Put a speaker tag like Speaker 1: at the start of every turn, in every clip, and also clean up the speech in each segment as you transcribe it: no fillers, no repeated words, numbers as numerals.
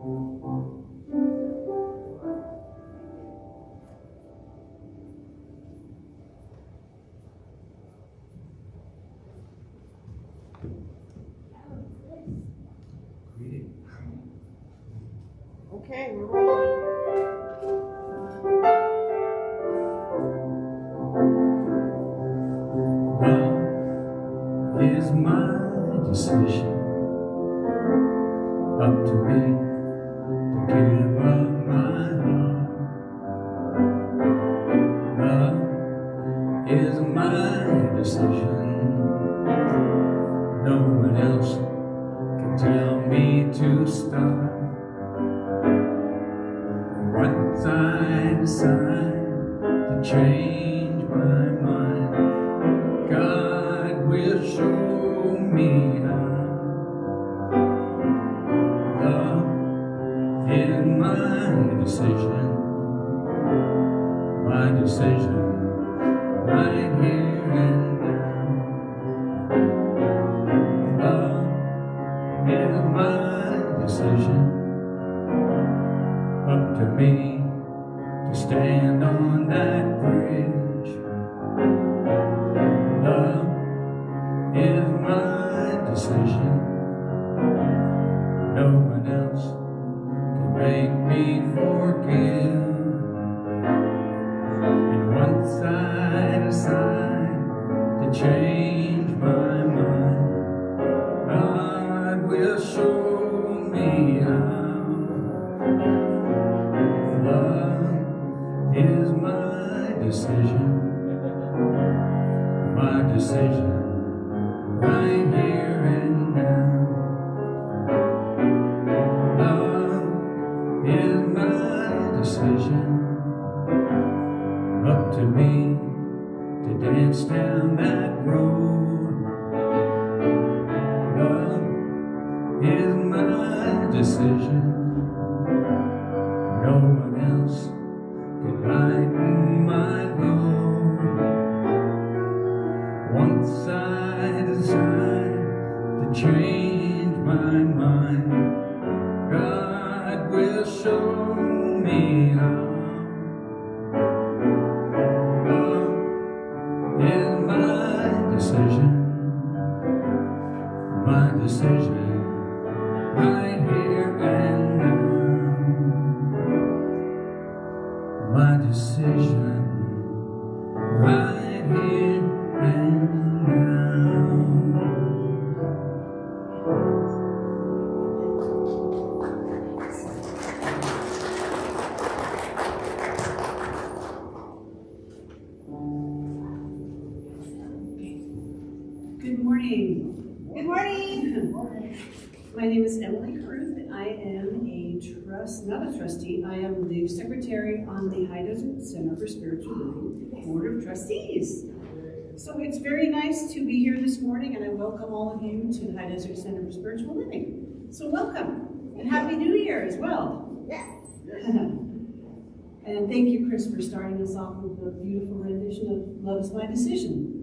Speaker 1: Okay, we're rolling.
Speaker 2: Love is my decision, up to me to give up my heart. Love is my decision, no one else can tell me to stop. Once I decide to change my mind, God will show me how. Love is my decision right here and now. Love is my decision, up to me to stand on that bridge. Love is my decision, no one else can make me forgive. And once I decide to change my mind, God will show me how. Love is my decision right here and now. Love is my decision, up to me to dance down that road. Love is my decision, no one else can lighten my load. Once I decide to change my mind, God will show me how. Love is my decision right here and now. My decision right here and now.
Speaker 3: Good morning.
Speaker 1: Good morning.
Speaker 3: My name is Emily Kruth, and I am not a trustee, I am the secretary on the High Desert Center for Spiritual Living Board of Trustees. So it's very nice to be here this morning, and I welcome all of you to the High Desert Center for Spiritual Living. So welcome, and Happy New Year as well.
Speaker 1: Yes.
Speaker 3: And thank you, Chris, for starting us off with a beautiful rendition of Love is My Decision.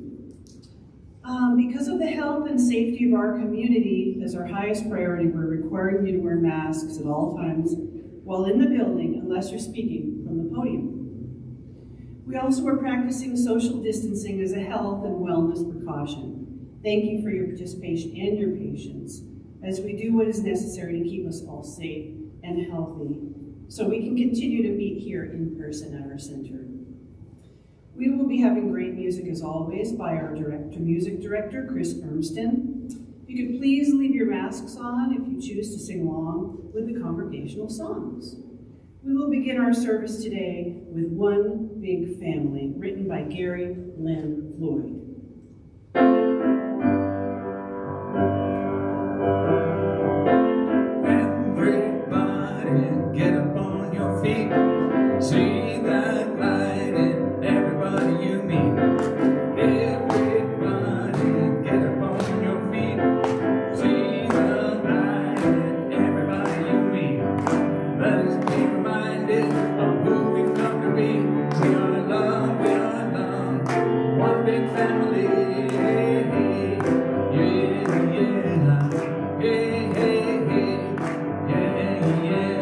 Speaker 3: Because of the health and safety of our community as our highest priority, we're requiring you to wear masks at all times while in the building, unless you're speaking from the podium. We also are practicing social distancing as a health and wellness precaution. Thank you for your participation and your patience as we do what is necessary to keep us all safe and healthy so we can continue to meet here in person at our center. We will be having great music as always by our music director, Chris Ermston. If you could please leave your masks on if you choose to sing along with the congregational songs. We will begin our service today with One Big Family, written by Gary Lynn Floyd.
Speaker 2: Everybody get up on your feet, see that light in everybody you meet. Everybody get up on your feet, see the light in everybody you meet. Let us be reminded of who we've come to be. We are love, one big family. Yeah, yeah, yeah, yeah, yeah, yeah.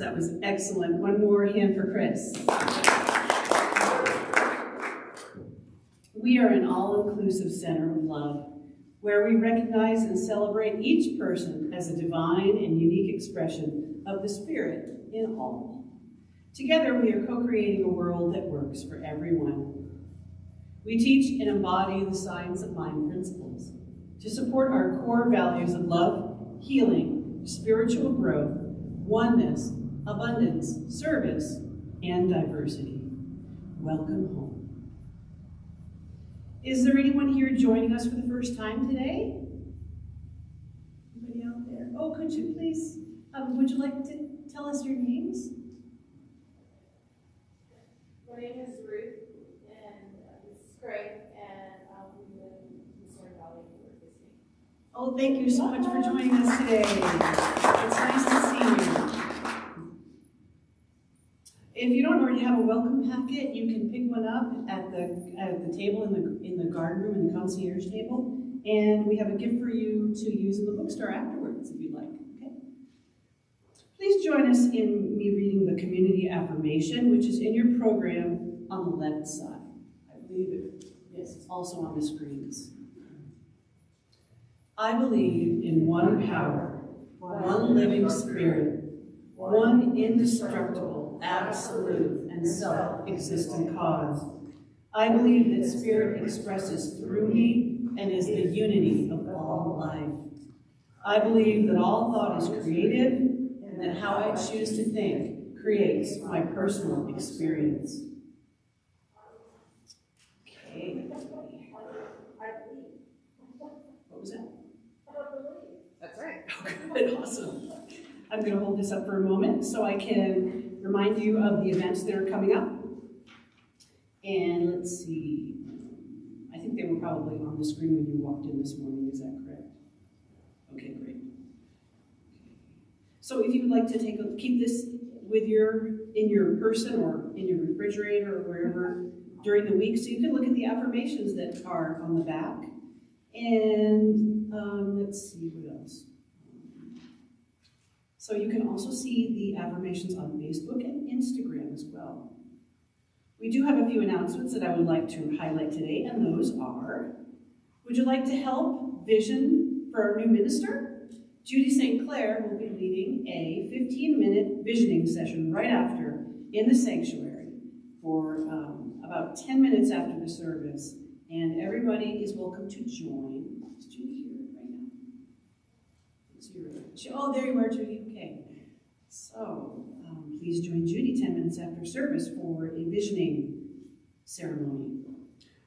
Speaker 3: that was excellent. One more hand for Chris. We are an all-inclusive center of love, where we recognize and celebrate each person as a divine and unique expression of the Spirit in all. Together, we are co-creating a world that works for everyone. We teach and embody the science of mind principles to support our core values of love, healing, spiritual growth, oneness, abundance, service, and diversity. Welcome home. Is there anyone here joining us for the first time today? Anybody out there? Oh, could you please, would you like to tell us your names?
Speaker 4: My name is Ruth, and this is Craig, and we live in Missouri Valley, and we're visiting.
Speaker 3: Oh, thank you so much for joining us today. It's nice to see you. If you don't already have a welcome packet, you can pick one up at the table in the garden room, in the concierge table, and we have a gift for you to use in the bookstore afterwards, if you'd like. Okay. Please join us in me reading the community affirmation, which is in your program on the left side. I believe it. Yes, it's also on the screens. I believe in one power, one living spirit, one indestructible, absolute, and self-existent cause. I believe that spirit expresses through me and is the unity of all life. I believe that all thought is creative and that how I choose to think creates my personal experience. Okay. What was that?
Speaker 1: That's right.
Speaker 3: Good, awesome. I'm going to hold this up for a moment so I can remind you of the events that are coming up. And let's see, I think they were probably on the screen when you walked in this morning, is that correct? Okay, great. So if you would like to keep this with in your person or in your refrigerator or wherever during the week, so you can look at the affirmations that are on the back. And let's see what else. So you can also see the affirmations on Facebook and Instagram as well. We do have a few announcements that I would like to highlight today, and those are, would you like to help vision for our new minister? Judy St. Clair will be leading a 15-minute visioning session right after in the sanctuary for about 10 minutes after the service, and everybody is welcome to join. Is Judy here right now? Oh, there you are, Judy. Okay. So, please join Judy 10 minutes after service for a visioning ceremony.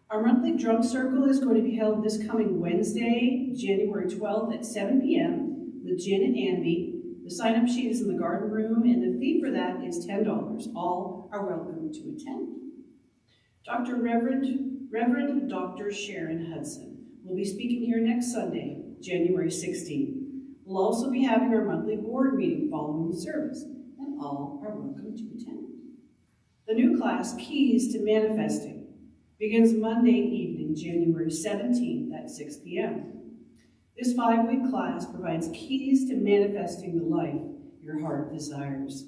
Speaker 3: Our monthly drum circle is going to be held this coming Wednesday, January 12th at 7 p.m. with Jen and Andy. The sign-up sheet is in the garden room, and the fee for that is $10. All are welcome to attend. Reverend Dr. Sharon Hudson will be speaking here next Sunday, January 16th. We'll also be having our monthly board meeting following the service, and all are welcome to attend. The new class, Keys to Manifesting, begins Monday evening, January 17th at 6 p.m. This 5-week class provides keys to manifesting the life your heart desires.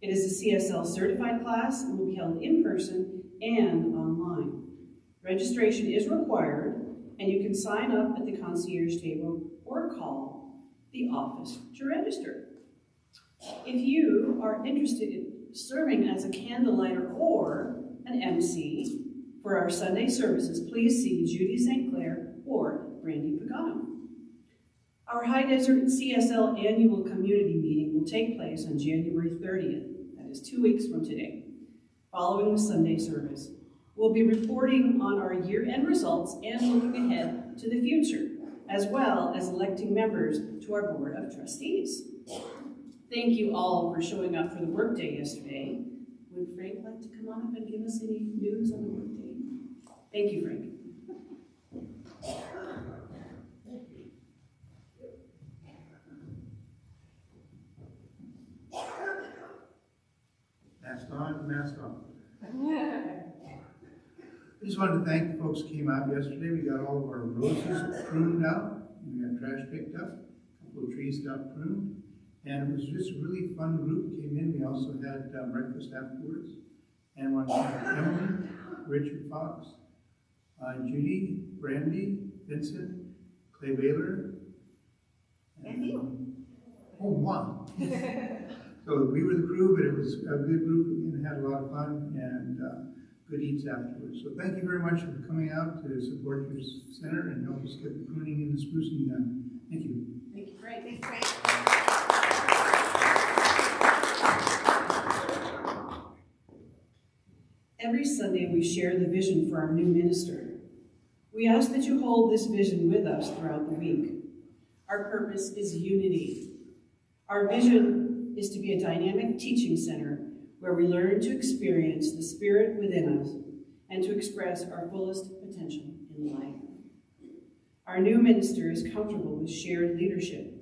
Speaker 3: It is a CSL certified class and will be held in person and online. Registration is required, and you can sign up at the concierge table or call the office to register. If you are interested in serving as a candlelighter or an MC for our Sunday services, please see Judy St. Clair or Brandy Pagano. Our High Desert CSL annual community meeting will take place on January 30th. That is 2 weeks from today, following the Sunday service. We'll be reporting on our year-end results and looking ahead to the future, as well as electing members to our Board of Trustees. Thank you all for showing up for the workday yesterday. Would Frank like to come on up and give us any news on the workday? Thank you, Frank.
Speaker 5: Mask on, mask off. I just wanted to thank the folks who came out yesterday. We got all of our roses pruned out. We got trash picked up. A couple of trees got pruned. And it was just a really fun group came in. We also had breakfast afterwards. And I want to thank Emily, Richard Fox, Judy, Brandy, Vincent, Clay Baylor.
Speaker 1: And you.
Speaker 5: Oh, wow. So we were the crew, but it was a good group and had a lot of fun and good eats afterwards. So thank you very much for coming out to support your center and help us get the pruning and the sprucing done. Thank you.
Speaker 3: Thank you, Frank.
Speaker 1: Thanks, Frank.
Speaker 3: Every Sunday we share the vision for our new minister. We ask that you hold this vision with us throughout the week. Our purpose is unity. Our vision is to be a dynamic teaching center where we learn to experience the Spirit within us and to express our fullest potential in life. Our new minister is comfortable with shared leadership,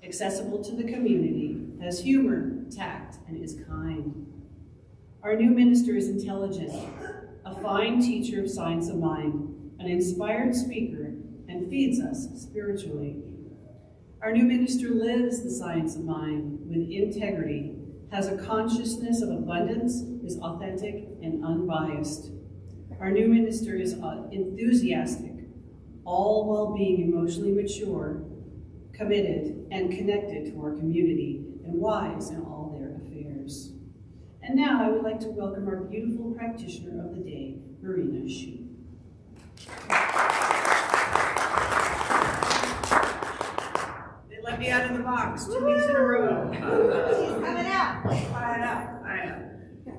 Speaker 3: accessible to the community, has humor, tact, and is kind. Our new minister is intelligent, a fine teacher of science of mind, an inspired speaker, and feeds us spiritually. Our new minister lives the science of mind with integrity, has a consciousness of abundance, is authentic and unbiased. Our new minister is enthusiastic, all while being emotionally mature, committed, and connected to our community, and wise in all their affairs. And now I would like to welcome our beautiful practitioner of the day, Marina Shu. They let me out of the box 2 weeks in a row.
Speaker 1: She's coming out.
Speaker 3: I know.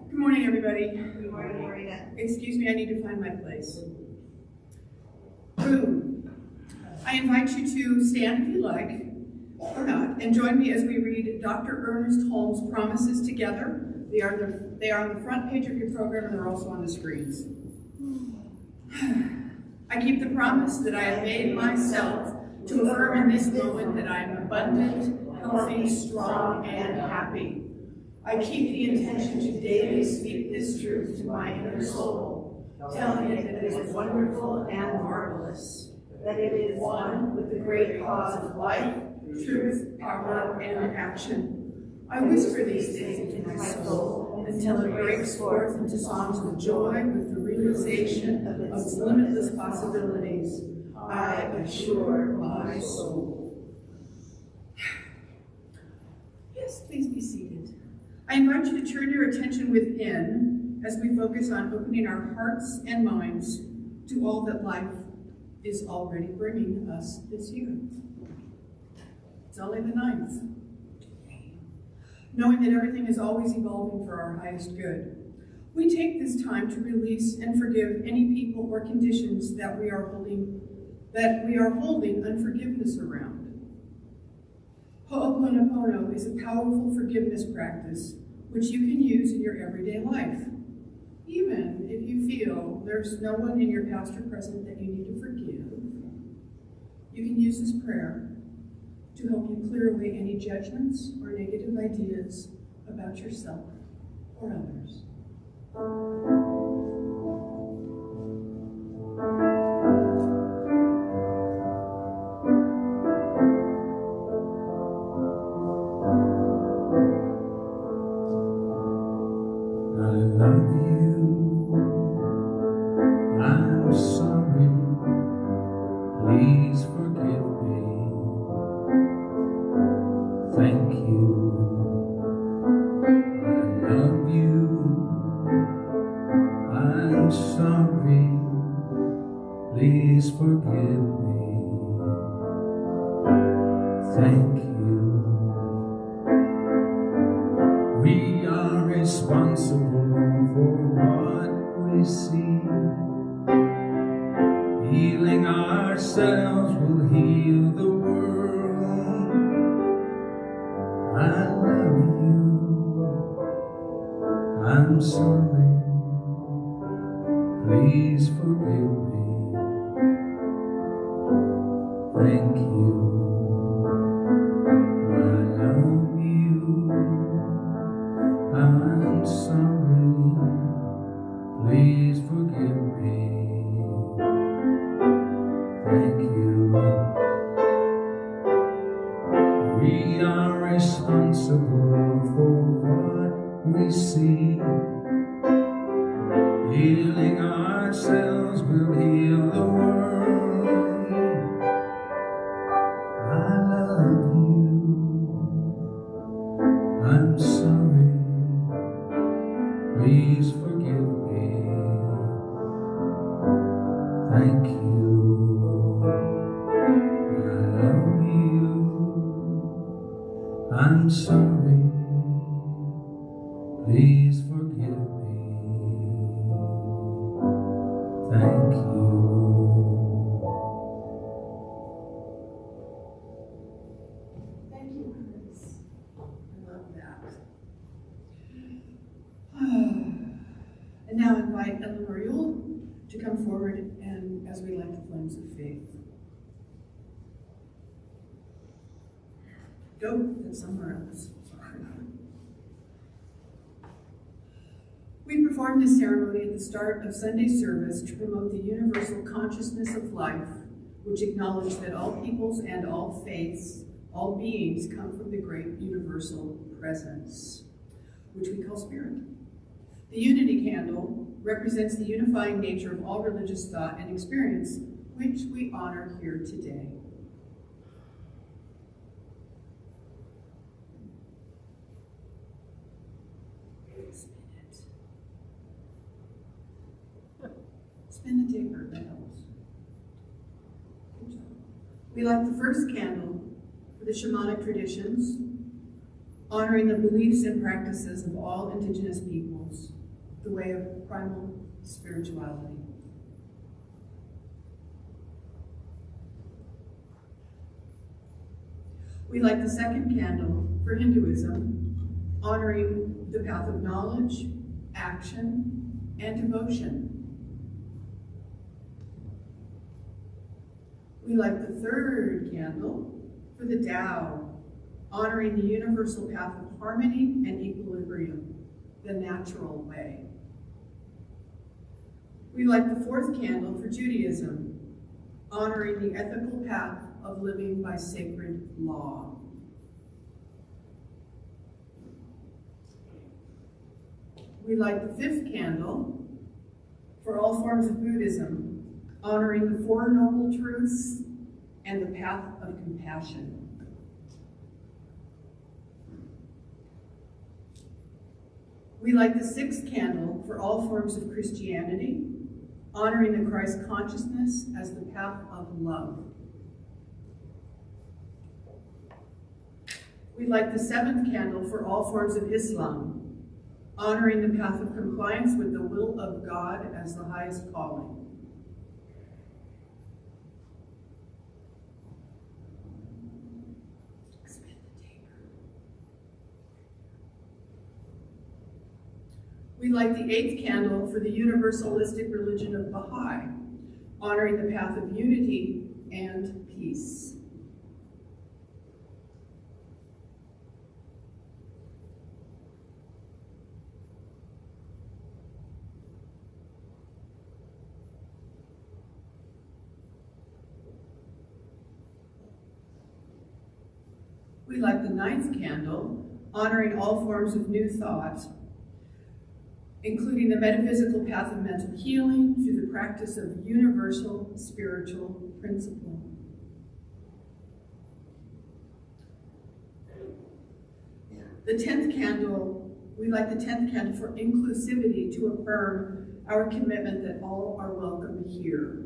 Speaker 3: Good morning, everybody.
Speaker 1: Good morning, Marina.
Speaker 3: Excuse me, I need to find my place. Boom. I invite you to stand if you like, or not, and join me as we read Dr. Ernest Holmes' Promises Together. They are on the front page of your program, and they're also on the screens. I keep the promise that I have made myself to affirm in this moment that I am abundant, healthy, strong, and happy. I keep the intention to daily speak this truth to my inner soul, telling it that it is wonderful and marvelous, that it is one with the great cause of life, truth, power, and action. I whisper these things into my soul until it breaks forth into songs of joy with the realization of its limitless possibilities. I assure my soul. Yes, please be seated. I invite you to turn your attention within as we focus on opening our hearts and minds to all that life is already bringing us this year. It's only the 9th. Knowing that everything is always evolving for our highest good, we take this time to release and forgive any people or conditions that we are holding unforgiveness around. Ho'oponopono is a powerful forgiveness practice which you can use in your everyday life, even if you feel there's no one in your past or present that you need to forgive. You can use this prayer to help you clear away any judgments or negative ideas about yourself or others.
Speaker 2: I love you, I'm sorry, please forgive me. Thank you, I love you, I'm sorry, please forgive me. Thank you. We are responsible for what we see. Healing ourselves will heal the world. I love you, I'm sorry, please forgive me. Thank you, I love you, I'm sorry, please forgive me. Thank you. We are responsible will heal the world. I love you. I'm sorry. Please forgive me. Thank you. I love you. I'm sorry. Please forgive me. Thank you.
Speaker 3: Thank you, Chris. I love that. And now invite Eleanor Yule to come forward and as we light the flames of faith. Go, that's somewhere else. Sorry. We perform this ceremony at the start of Sunday service to promote the universal consciousness of life, which acknowledge that all peoples and all faiths, all beings come from the great universal presence, which we call spirit. The unity candle represents the unifying nature of all religious thought and experience, which we honor here today. Spin the taper, that helps. Good job. We light the first candle for the shamanic traditions, honoring the beliefs and practices of all indigenous peoples, the way of primal spirituality. We light the second candle for Hinduism, honoring the path of knowledge, action, and devotion. We light the third candle for the Tao, honoring the universal path of harmony and equilibrium, the natural way. We light the fourth candle for Judaism, honoring the ethical path of living by sacred law. We light the fifth candle for all forms of Buddhism, honoring the Four Noble Truths and the path of compassion. We light the sixth candle for all forms of Christianity, honoring the Christ consciousness as the path of love. We light the seventh candle for all forms of Islam, honoring the path of compliance with the will of God as the highest calling. We light the eighth candle for the universalistic religion of Baha'i, honoring the path of unity and peace. We light the ninth candle, honoring all forms of new thought, including the metaphysical path of mental healing through the practice of universal spiritual principle. The 10th candle, we light the 10th candle for inclusivity to affirm our commitment that all are welcome here.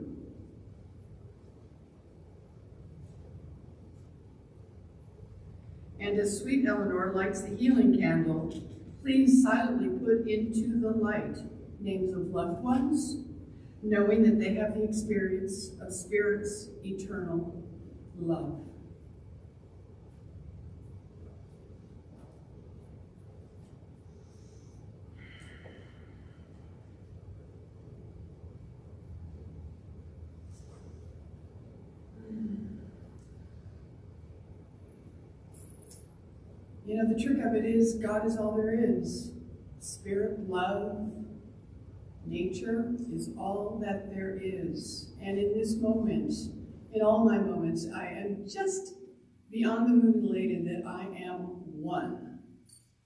Speaker 3: And as Sweet Eleanor lights the healing candle, please silently put into the light names of loved ones, knowing that they have the experience of Spirit's eternal love. You know, the trick of it is God is all there is. Spirit, love, nature is all that there is. And in this moment, in all my moments, I am just beyond the moon elated that I am one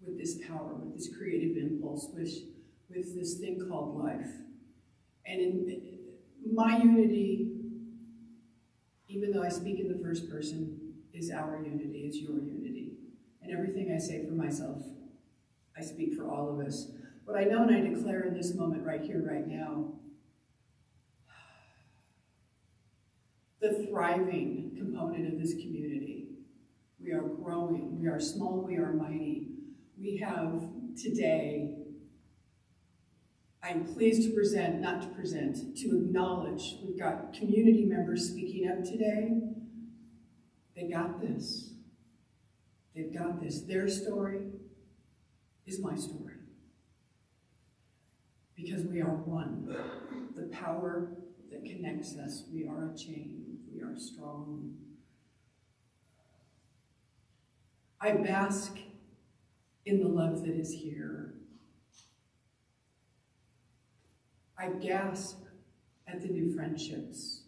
Speaker 3: with this power, with this creative impulse, with this thing called life. And in My unity, even though I speak in the first person, is our unity, it's your unity. And everything I say for myself, I speak for all of us. What I know and I declare in this moment right here, right now, the thriving component of this community. We are growing, we are small, we are mighty. We have today, I'm pleased to present, not to present, to acknowledge, we've got community members speaking up today. They got this. They've got this. Their story is my story. Because we are one. The power that connects us, we are a chain, we are strong. I bask in the love that is here. I gasp at the new friendships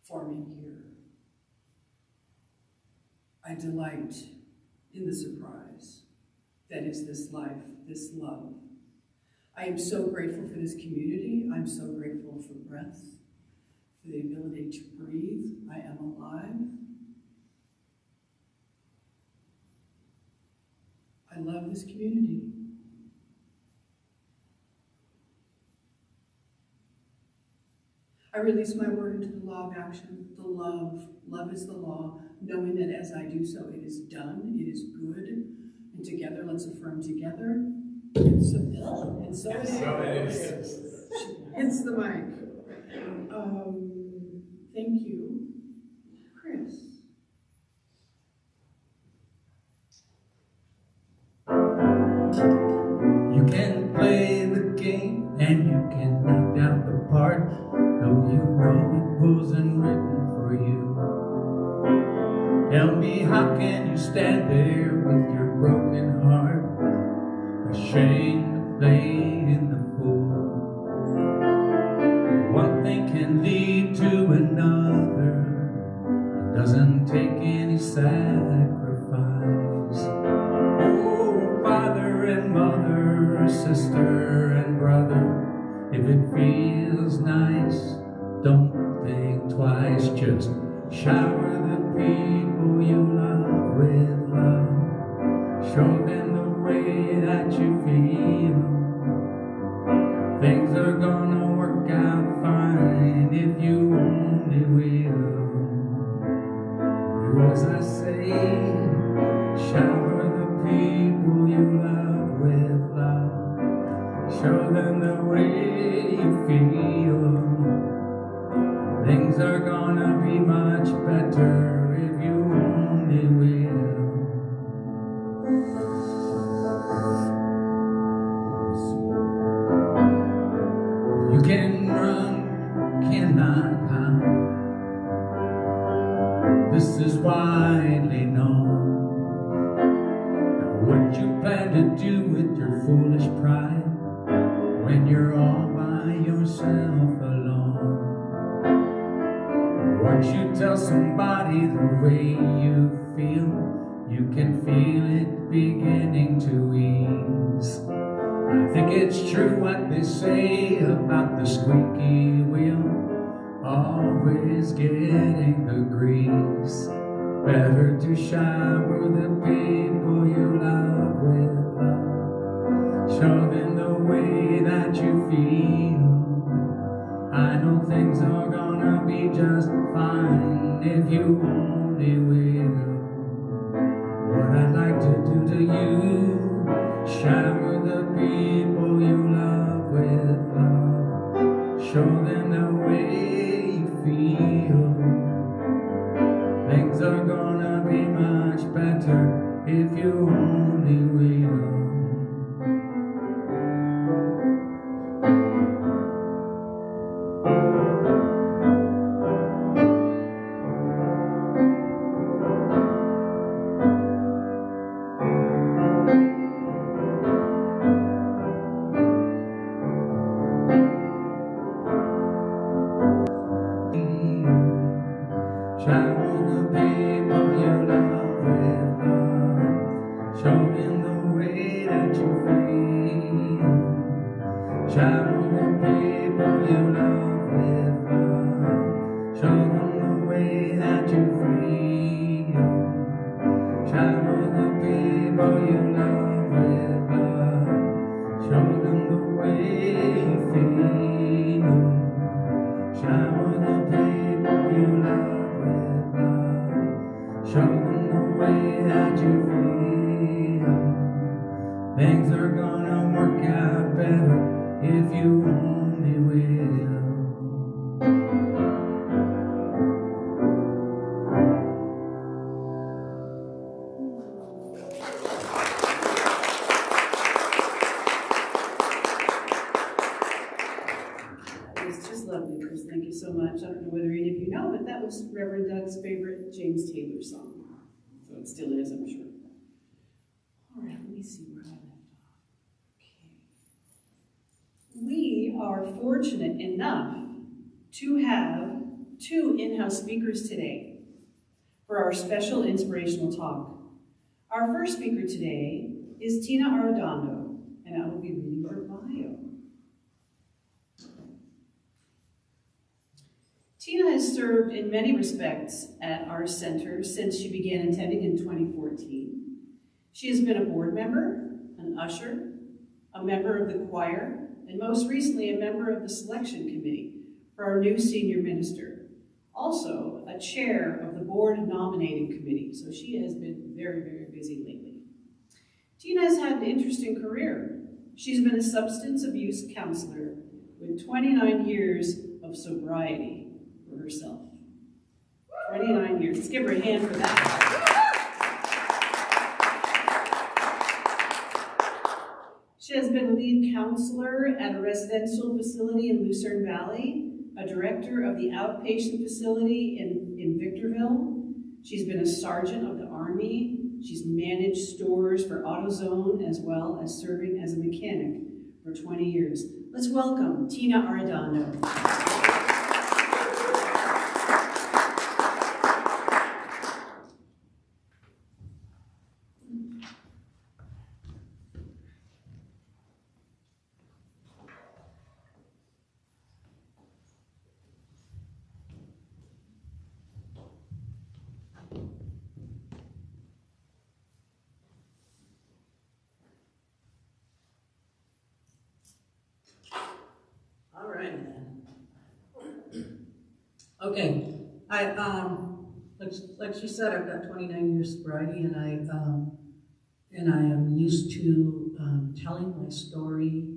Speaker 3: forming here. I delight in the surprise that is this life, this love. I am so grateful for this community. I'm so grateful for breath, for the ability to breathe. I am alive. I love this community. I release my word into the law of action, the love. Love is the law, knowing that as I do so, it is done, it is good. And together, let's affirm together. And so it is. Hits the mic. Thank you, Chris.
Speaker 2: You can play the game and you can act out the part, though you know it wasn't written for you. Tell me, how can you stand there with your broken heart, ashamed to play in the fool? One thing can lead to another. It doesn't take any sacrifice. Oh, father and mother, sister and brother, if it feels nice, don't think twice. Just shower the people you love with love. Show them the way that you feel. Things are gonna work out fine if you only will. Do as I say, shower the people you love with love. Show them the way you feel. Things are gonna be much better if you only will. You can run, cannot hide. This is widely known. What you plan to do with your foolish pride when you're all by yourself alone. Once you tell somebody the way you feel, you can feel it beginning to ease. I think it's true what they say about the squeaky wheel always getting the grease. Better to shower the people you love with love. Show them the way that you feel. I know things are gonna be just fine if you only will. What I'd like to do to you, shower the people you love with love. Show them the way you feel. Things are gonna be much better if you only will. Shower the people you love with love. Show them the way that you feel. Shower the people you love with love. Shine with the people you love with love. Show them the way that you feel. Things are gonna work out better if you only will.
Speaker 3: It's just lovely, Chris. Thank you so much. I don't know whether any of you know, but that was Reverend Doug's favorite James Taylor song. So it still is, I'm sure. All right, let me see where I left off. Okay. We are fortunate enough to have 2 in-house speakers today for our special inspirational talk. Our first speaker today is Tina Arredondo, and I will be reading her bio. Tina has served in many respects at our center since she began attending in 2014. She has been a board member, an usher, a member of the choir, and most recently a member of the selection committee for our new senior minister. Also, a chair of the board nominating committee, so she has been very, very busy lately. Tina has had an interesting career. She's been a substance abuse counselor with 29 years of sobriety for herself. 29 years. Let's give her a hand for that. She has been a lead counselor at a residential facility in Lucerne Valley, a director of the outpatient facility in Victorville. She's been a sergeant of the Army. She's managed stores for AutoZone as well as serving as a mechanic for 20 years. Let's welcome Tina Arredondo.
Speaker 6: All right then. Okay, like she said, I've got 29 years sobriety, and I am used to telling my story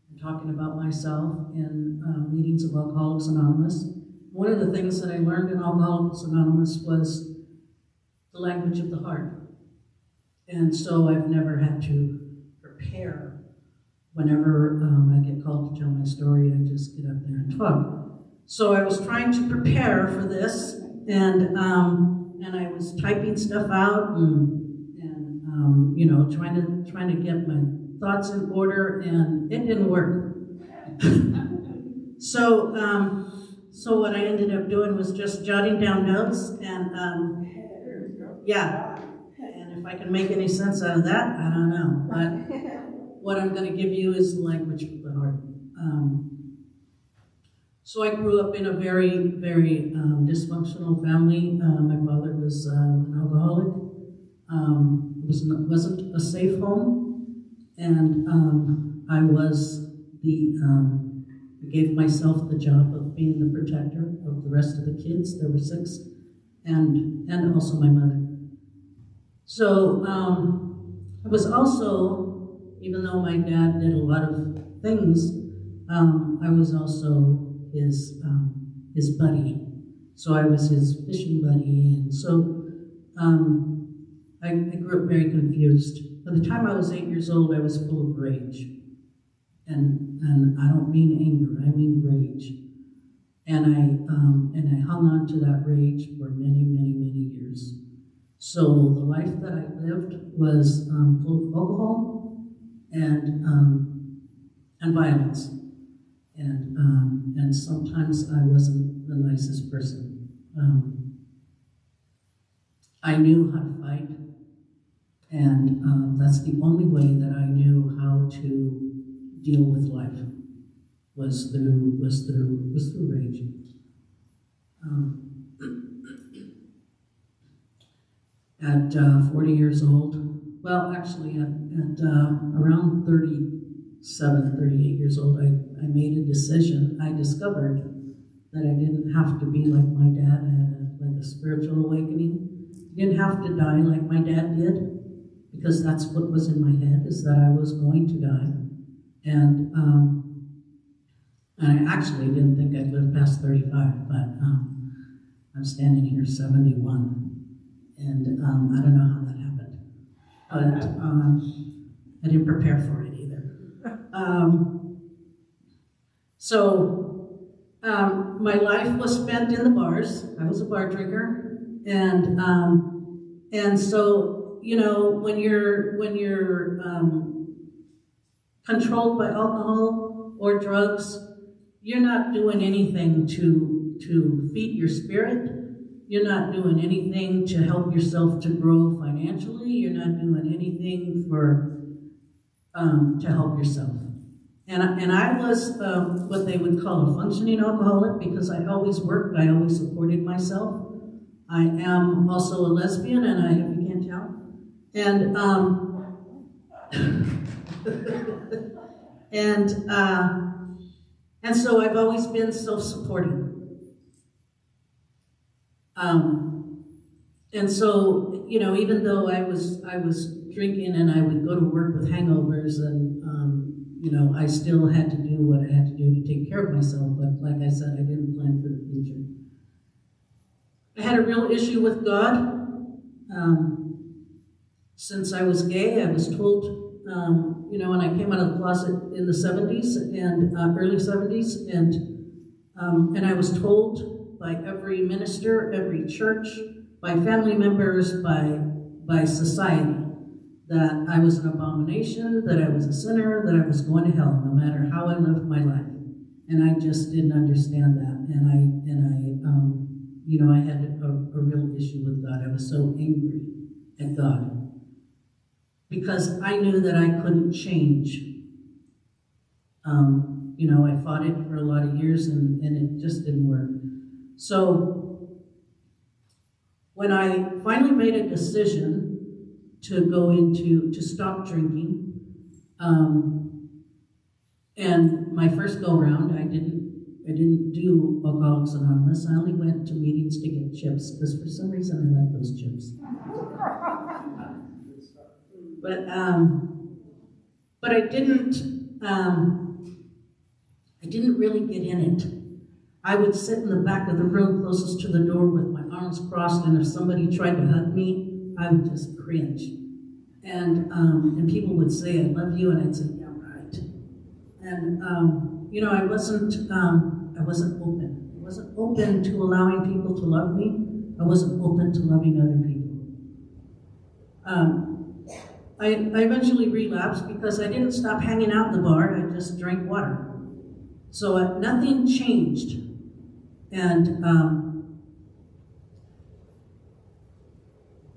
Speaker 6: and talking about myself in meetings of Alcoholics Anonymous. One of the things that I learned in Alcoholics Anonymous was the language of the heart, and so I've never had to prepare. Whenever I get called to tell my story, I just get up there and talk. So I was trying to prepare for this, and I was typing stuff out and you know, trying to get my thoughts in order, and it didn't work. So what I ended up doing was just jotting down notes, and yeah, and if I can make any sense out of that, I don't know, but what I'm going to give you is the language of the heart. So I grew up in a very, very dysfunctional family. My father was an alcoholic. It wasn't a safe home, and I gave myself the job of being the protector of the rest of the kids. There were 6, and also my mother. So I was also, even though my dad did a lot of things, I was also his buddy. So I was his fishing buddy, and so I grew up very confused. By the time I was 8 years old, I was full of rage. And I don't mean anger, I mean rage. And I hung on to that rage for many, many, many years. So the life that I lived was full of alcohol and violence. And sometimes I wasn't the nicest person. I knew how to fight, and that's the only way that I knew how to deal with life, was through rage. At 40 years old, well, actually at around 37, 38 years old, I made a decision. I discovered that I didn't have to be like my dad. I had like a spiritual awakening. I didn't have to die like my dad did, because that's what was in my head, is that I was going to die. And I actually didn't think I'd live past 35, but I'm standing here 71, and I don't know how that happened. But I didn't prepare for it either. My life was spent in the bars. I was a bar drinker, and so, you know, when you're controlled by alcohol or drugs, you're not doing anything to feed your spirit. You're not doing anything to help yourself to grow financially. You're not doing anything to help yourself. And I was what they would call a functioning alcoholic, because I always worked, I always supported myself. I am also a lesbian, and if you can't tell. And so I've always been self-supporting. And so, you know, even though I was drinking and I would go to work with hangovers, and you know, I still had to do what I had to do to take care of myself. But like I said, I didn't plan for the future. I had a real issue with God. Since I was gay, I was told, you know, when I came out of the closet in the 70s and early 70s, and I was told by every minister, every church, by family members, by society, that I was an abomination, that I was a sinner, that I was going to hell, no matter how I lived my life. And I just didn't understand that. And I you know, I had a real issue with God. I was so angry at God, because I knew that I couldn't change. You know, I fought it for a lot of years, and it just didn't work. So when I finally made a decision to stop drinking, and my first go around, I didn't do Alcoholics Anonymous. I only went to meetings to get chips, because for some reason I like those chips. But I didn't really get in it. I would sit in the back of the room closest to the door with my arms crossed, and if somebody tried to hug me, I would just cringe. And people would say, "I love you," and I'd say, "Yeah, right." And you know, I wasn't open. I wasn't open to allowing people to love me. I wasn't open to loving other people. I eventually relapsed because I didn't stop hanging out in the bar. I just drank water. So nothing changed. And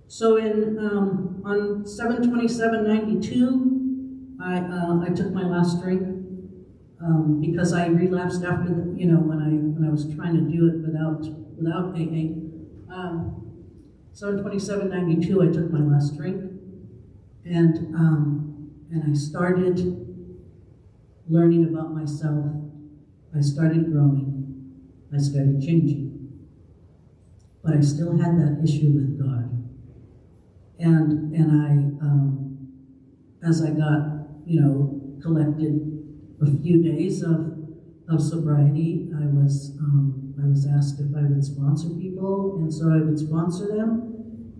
Speaker 6: so on 7/27/92, I took my last drink, because I relapsed after the, you know, when I was trying to do it without AA. 7/27/92, I took my last drink, and I started learning about myself. I started growing. I started changing. But I still had that issue with God. And I, as I got, you know, collected a few days of sobriety, I was asked if I would sponsor people, and so I would sponsor them,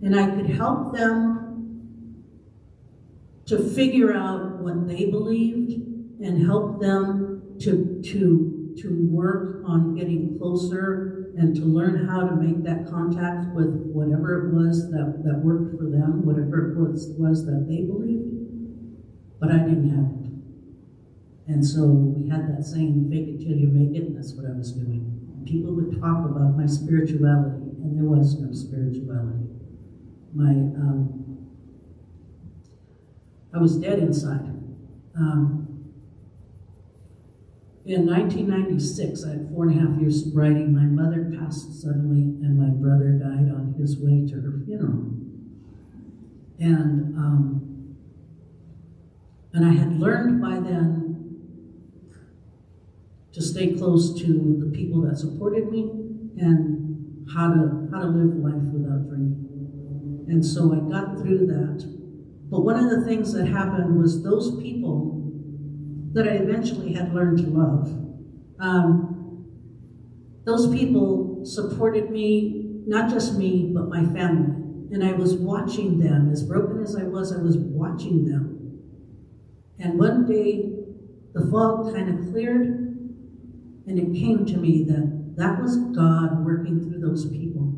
Speaker 6: and I could help them to figure out what they believed, and help them to work on getting closer, and to learn how to make that contact with whatever it was that worked for them, whatever it was that they believed. But I didn't have it. And so we had that saying, "Fake it till you make it," and that's what I was doing. People would talk about my spirituality, and there was no spirituality. I was dead inside. In 1996, I had 4.5 years sobriety. My mother passed suddenly, and my brother died on his way to her funeral. And I had learned by then to stay close to the people that supported me and how to live life without drinking. And so I got through that. But one of the things that happened was those people that I eventually had learned to love, those people supported me, not just me, but my family. And I was watching them. As broken as I was watching them. And one day, the fog kind of cleared, and it came to me that that was God working through those people.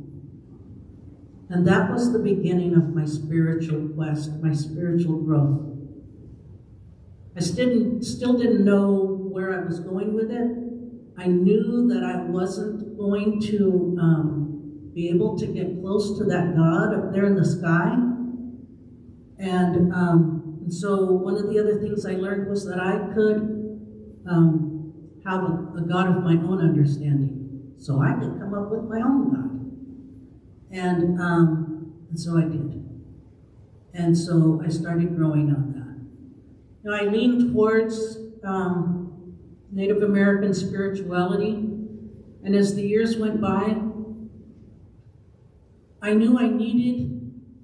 Speaker 6: And that was the beginning of my spiritual quest, my spiritual growth. I still didn't know where I was going with it. I knew that I wasn't going to be able to get close to that God up there in the sky. And so one of the other things I learned was that I could have a God of my own understanding. So I could come up with my own God. And so I did. And so I started growing on that. Now I leaned towards Native American spirituality, and as the years went by, I knew I needed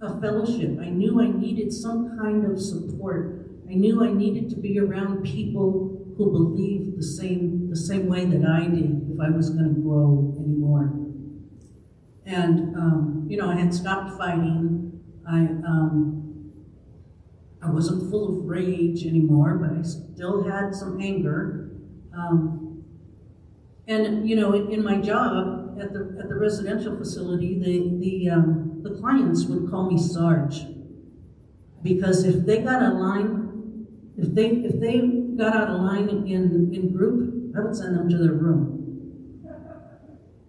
Speaker 6: a fellowship. I knew I needed some kind of support. I knew I needed to be around people who believed the same way that I did if I was going to grow anymore. And, I had stopped fighting. I wasn't full of rage anymore, but I still had some anger. In my job at the residential facility, the clients would call me Sarge, because if they got out of line, if they got out of line in group, I would send them to their room.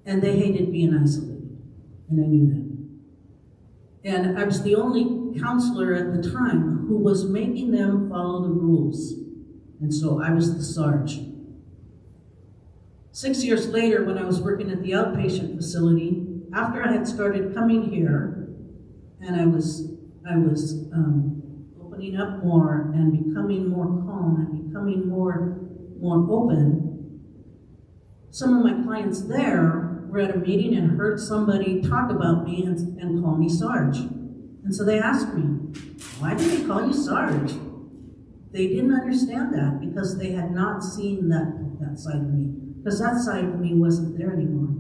Speaker 6: And they hated being isolated, and I knew that. And I was the only counselor at the time who was making them follow the rules. And so I was the Sarge. 6 years later, when I was working at the outpatient facility, after I had started coming here, and I was opening up more and becoming more calm and becoming more open, some of my clients there were at a meeting and heard somebody talk about me and call me Sarge. And so they asked me, why did they call you Sarge? They didn't understand that because they had not seen that side of me. Because that side of me wasn't there anymore.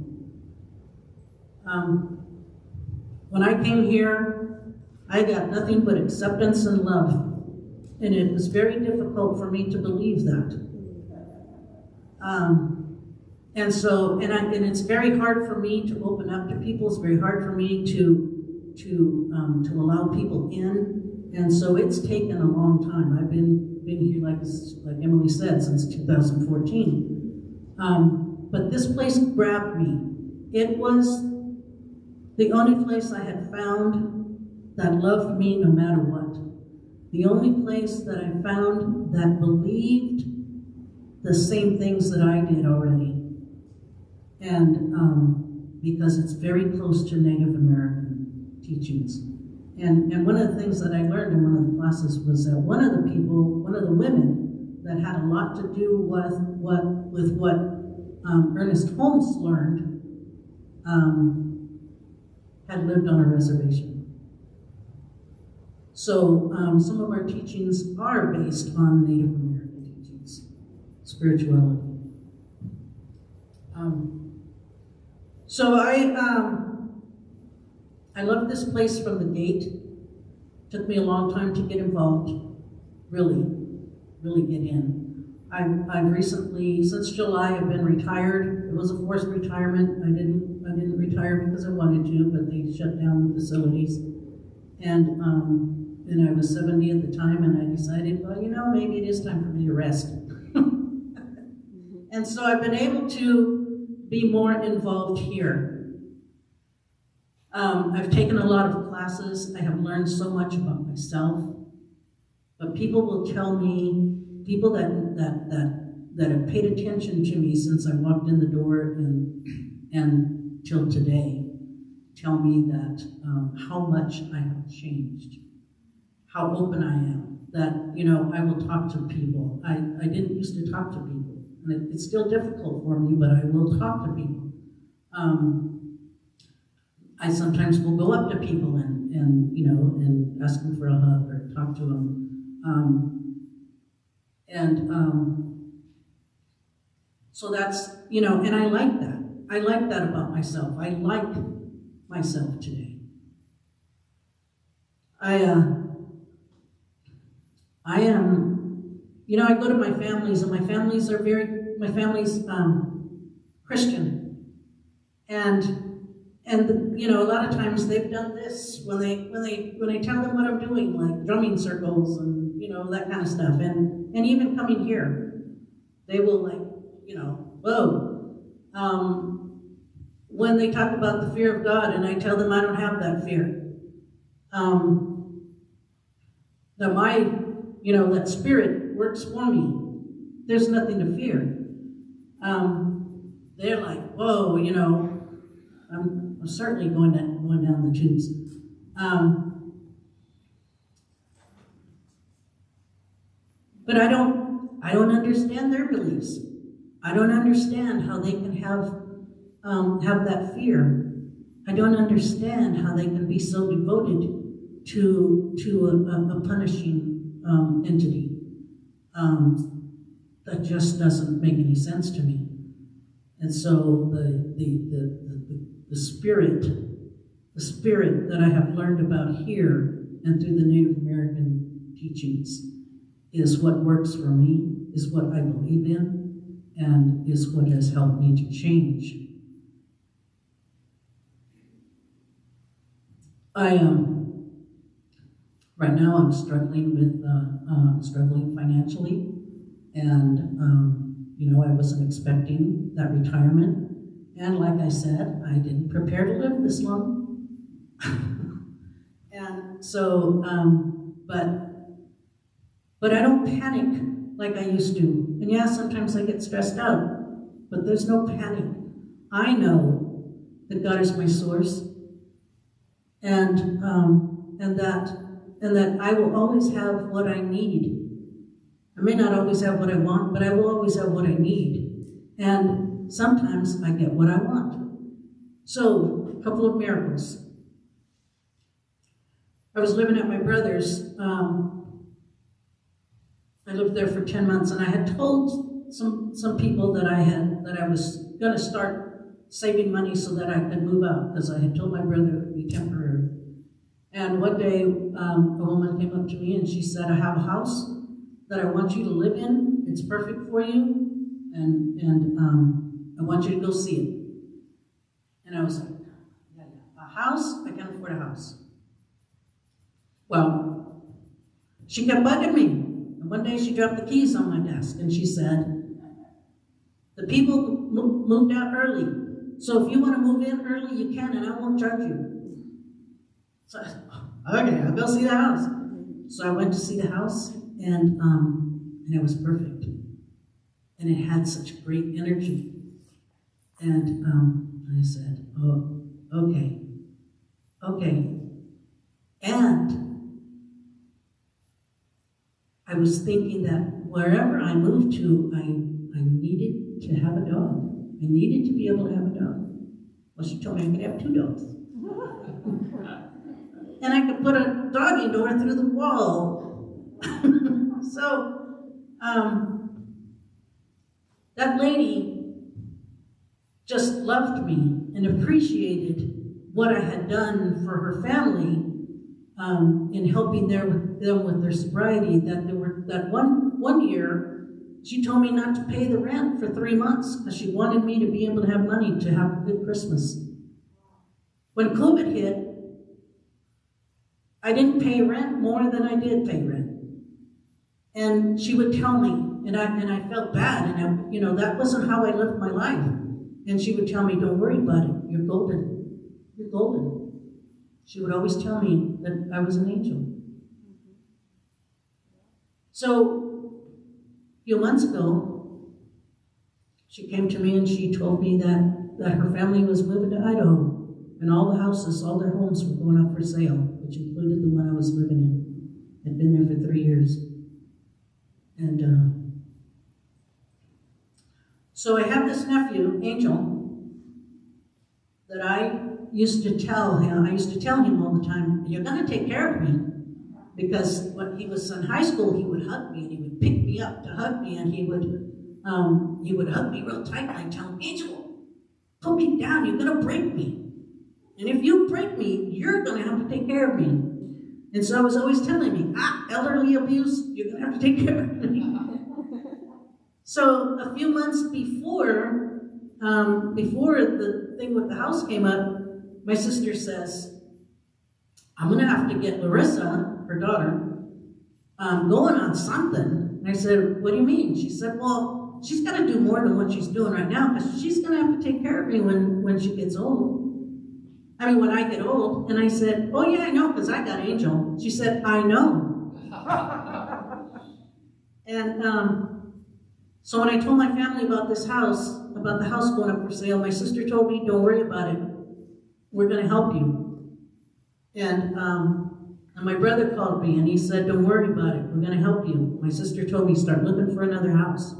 Speaker 6: When I came here, I got nothing but acceptance and love. And it was very difficult for me to believe that. And it's very hard for me to open up to people. It's very hard for me to allow people in. And so it's taken a long time. I've been here, like Emily said, since 2014. But this place grabbed me. It was the only place I had found that loved me no matter what. The only place that I found that believed the same things that I did already. And because it's very close to Native American teachings. And one of the things that I learned in one of the classes was that one of the women that had a lot to do with what Ernest Holmes learned, had lived on a reservation. So some of our teachings are based on Native American teachings, spirituality. So I loved this place from the gate. Took me a long time to get involved, really get in. I've recently, since July, I've been retired. It was a forced retirement. I didn't retire because I wanted to, but they shut down the facilities. And I was 70 at the time, and I decided, well, maybe it is time for me to rest. And so I've been able to be more involved here. I've taken a lot of classes. I have learned so much about myself. But people will tell me, people that have paid attention to me since I walked in the door and till today, tell me that how much I have changed, how open I am, that, I will talk to people. I didn't used to talk to people. and it's still difficult for me, but I will talk to people. I sometimes will go up to people and you know, and ask them for a hug or talk to them. So that's, you know, and I like that. I like that about myself. I like myself today. I am, you know, I go to my families, and my families Christian, and you know, a lot of times they've done this when I tell them what I'm doing, like drumming circles and you know, that kind of stuff, and even coming here, they will, like, you know, whoa. When they talk about the fear of God, and I tell them I don't have that fear. That my, you know, that spirit works for me. There's nothing to fear. They're like, whoa, you know, I'm certainly going down the tubes. But I don't understand their beliefs. I don't understand how they can have that fear. I don't understand how they can be so devoted to a punishing entity. That just doesn't make any sense to me. And so the spirit that I have learned about here and through the Native American teachings is what works for me, is what I believe in, and is what has helped me to change. Right now I'm struggling financially, and you know, I wasn't expecting that retirement, and like I said, I didn't prepare to live this long. And so, but I don't panic like I used to. And yeah, sometimes I get stressed out, but there's no panic. I know that God is my source, and that I will always have what I need. I may not always have what I want, but I will always have what I need. And sometimes I get what I want. So, a couple of miracles. I was living at my brother's. I lived there for 10 months, and I had told some people that I was going to start saving money so that I could move out, because I had told my brother it would be temporary. And one day, a woman came up to me and she said, I have a house that I want you to live in. It's perfect for you, and I want you to go see it. And I was like, yeah, a house? I can't afford a house. Well, she kept bugging me. And one day she dropped the keys on my desk and she said, the people moved out early. So if you want to move in early, you can, and I won't charge you. So I said, okay, I'll go see the house. So I went to see the house, and it was perfect. And it had such great energy. And I said, oh, okay. And I was thinking that wherever I moved to, I needed to have a dog. I needed to be able to have a dog. Well, she told me I could have 2 dogs. And I could put a doggy door through the wall. So, that lady just loved me and appreciated what I had done for her family in helping them with their sobriety. That one year, she told me not to pay the rent for 3 months because she wanted me to be able to have money to have a good Christmas. When COVID hit, I didn't pay rent more than I did pay rent. And she would tell me, and I felt bad, and that wasn't how I lived my life. And she would tell me, don't worry about it, you're golden. You're golden. She would always tell me that I was an angel. So, a few months ago, she came to me and she told me that her family was moving to Idaho. And all the houses, all their homes were going up for sale, which included the one I was living in. I'd been there for 3 years. And So I have this nephew, Angel, that I used to tell him all the time, you're going to take care of me. Because when he was in high school, he would hug me and he would pick me up to hug me, and he would hug me real tight, and I'd tell him, Angel, put me down, you're going to break me. And if you break me, you're going to have to take care of me. And so I was always telling me, elderly abuse, you're going to have to take care of me. So a few months before the thing with the house came up, my sister says, I'm going to have to get Larissa, her daughter, going on something. And I said, what do you mean? She said, well, she's got to do more than what she's doing right now, because she's going to have to take care of me when she gets old. When I get old. And I said, oh yeah, I know, because I got Angel. She said, I know. And so when I told my family about the house going up for sale, my sister told me, don't worry about it. We're going to help you. And my brother called me and he said, don't worry about it. We're going to help you. My sister told me, start looking for another house.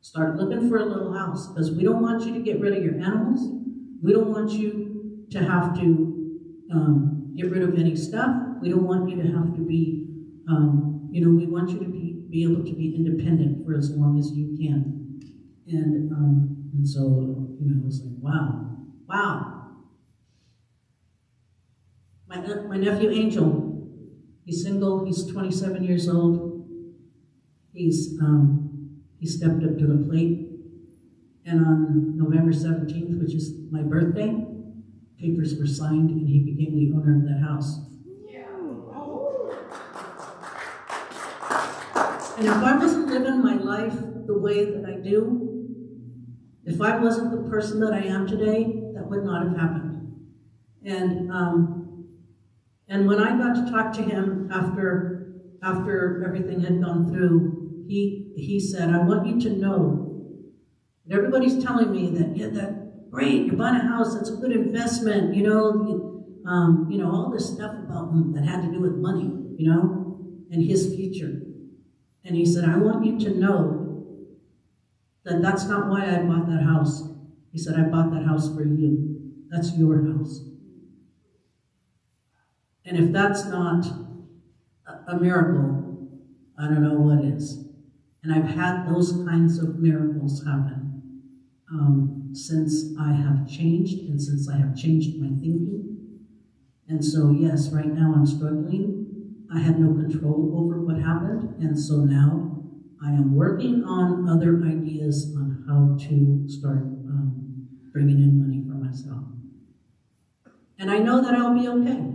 Speaker 6: Start looking for a little house, because we don't want you to get rid of your animals. We don't want you to have to get rid of any stuff. We don't want you to have to be, we want you to be able to be independent for as long as you can. And so, I was like, wow. My nephew Angel, he's single, he's 27 years old. He stepped up to the plate. And on November 17th, which is my birthday, papers were signed and he became the owner of that house. And if I wasn't living my life the way that I do, if I wasn't the person that I am today, that would not have happened. And when I got to talk to him after everything had gone through, he said, I want you to know that everybody's telling me that great, you're buying a house, that's a good investment, all this stuff about him that had to do with money, and his future. And he said, I want you to know that that's not why I bought that house. He said, I bought that house for you. That's your house. And if that's not a miracle, I don't know what is. And I've had those kinds of miracles happen since I have changed and since I have changed my thinking. And so, yes, right now I'm struggling. I had no control over what happened, and so now I am working on other ideas on how to start bringing in money for myself. And I know that I'll be okay.